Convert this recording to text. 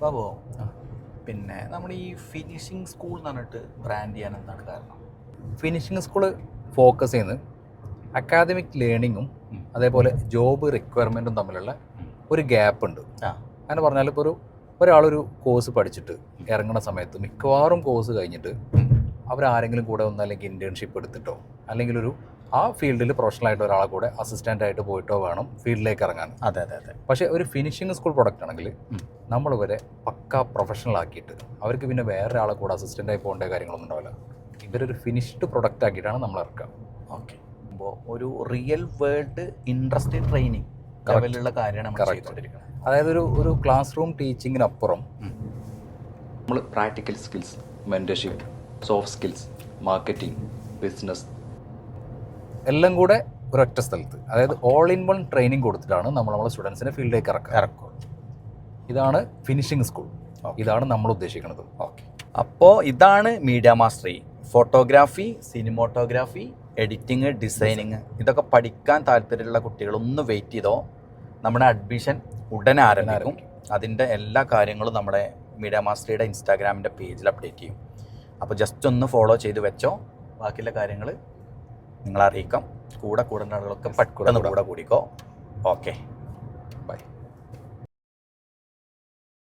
ബാബു, പിന്നെ നമ്മൾ ഈ ഫിനിഷിംഗ് സ്കൂൾ എന്ന് പറഞ്ഞിട്ട് ബ്രാൻഡ് ചെയ്യാൻ എന്താണ് കാരണം? ഫിനിഷിംഗ് സ്കൂള് ഫോക്കസ് ചെയ്യുന്നത് അക്കാദമിക് ലേണിങ്ങും അതേപോലെ ജോബ് റിക്വയർമെൻറ്റും തമ്മിലുള്ള ഒരു ഗ്യാപ്പ് ഉണ്ട്. അങ്ങനെ പറഞ്ഞാൽ ഇപ്പോൾ ഒരാളൊരു കോഴ്സ് പഠിച്ചിട്ട് ഇറങ്ങുന്ന സമയത്ത് മിക്കവാറും കോഴ്സ് കഴിഞ്ഞിട്ട് അവരാരെങ്കിലും കൂടെ ഒന്ന് അല്ലെങ്കിൽ ഇൻറ്റേൺഷിപ്പ് എടുത്തിട്ടോ അല്ലെങ്കിൽ ആ ഫീൽഡിൽ പ്രൊഫഷണലായിട്ട് ഒരാളെ കൂടെ അസിസ്റ്റൻ്റ് ആയിട്ട് പോയിട്ടോ വേണം ഫീൽഡിലേക്ക് ഇറങ്ങാൻ. അതെ അതെ അതെ. പക്ഷേ ഒരു ഫിനിഷിംഗ് സ്കൂൾ പ്രൊഡക്റ്റ് ആണെങ്കിൽ നമ്മളിവരെ പക്ക പ്രൊഫഷണൽ ആക്കിയിട്ട് അവർക്ക് പിന്നെ വേറൊരാളെ കൂടെ അസിസ്റ്റൻ്റായി പോകേണ്ട കാര്യങ്ങളൊന്നും ഉണ്ടാവില്ല. ഇവരൊരു ഫിനിഷ്ഡ് പ്രൊഡക്റ്റ് ആക്കിയിട്ടാണ് നമ്മൾ ഇറക്കുക. ഓക്കെ. അപ്പോൾ ഒരു റിയൽ വേൾഡ് ഇൻട്രസ്റ്റ് ട്രെയിനിങ് ലെവലിലുള്ള കാര്യമാണ് നമ്മൾ ചെയ്തുകൊണ്ടിരിക്കുന്നത്. അതായത് ഒരു ക്ലാസ് റൂം ടീച്ചിങ്ങിനപ്പുറം നമ്മൾ practical skills, mentorship, soft skills, marketing, business എല്ലാം കൂടെ ഒരൊറ്റ സ്ഥലത്ത്, അതായത് ഓൾ ഇൻ വൺ ട്രെയിനിങ് കൊടുത്തിട്ടാണ് നമ്മളെ സ്റ്റുഡൻസിനെ ഫീൽഡിലേക്ക് ഇറക്കുക. ഇതാണ് ഫിനിഷിംഗ് സ്കൂൾ. ഇതാണ് നമ്മൾ ഉദ്ദേശിക്കുന്നത്. ഓക്കെ. അപ്പോൾ ഇതാണ് media mastery. Photography, cinematography, editing, designing ഇതൊക്കെ പഠിക്കാൻ താല്പര്യമുള്ള കുട്ടികളൊന്ന് വെയിറ്റ് ചെയ്തോ. നമ്മുടെ അഡ്മിഷൻ ഉടനെ ആരംഭിക്കും. അതിൻ്റെ എല്ലാ കാര്യങ്ങളും നമ്മുടെ മീഡിയ മാസ്റ്ററിയുടെ ഇൻസ്റ്റാഗ്രാമിൻ്റെ പേജിൽ അപ്ഡേറ്റ് ചെയ്യും. അപ്പോൾ ജസ്റ്റ് ഒന്ന് ഫോളോ ചെയ്ത് വെച്ചോ. ബാക്കിയുള്ള കാര്യങ്ങൾ നിങ്ങളെ അറിയിക്കാം. കൂടെ കൂടുന്ന ആളുകളൊക്കെ പെട്ടെന്ന് കൂടെ കൂടിക്കോ. Okay, by.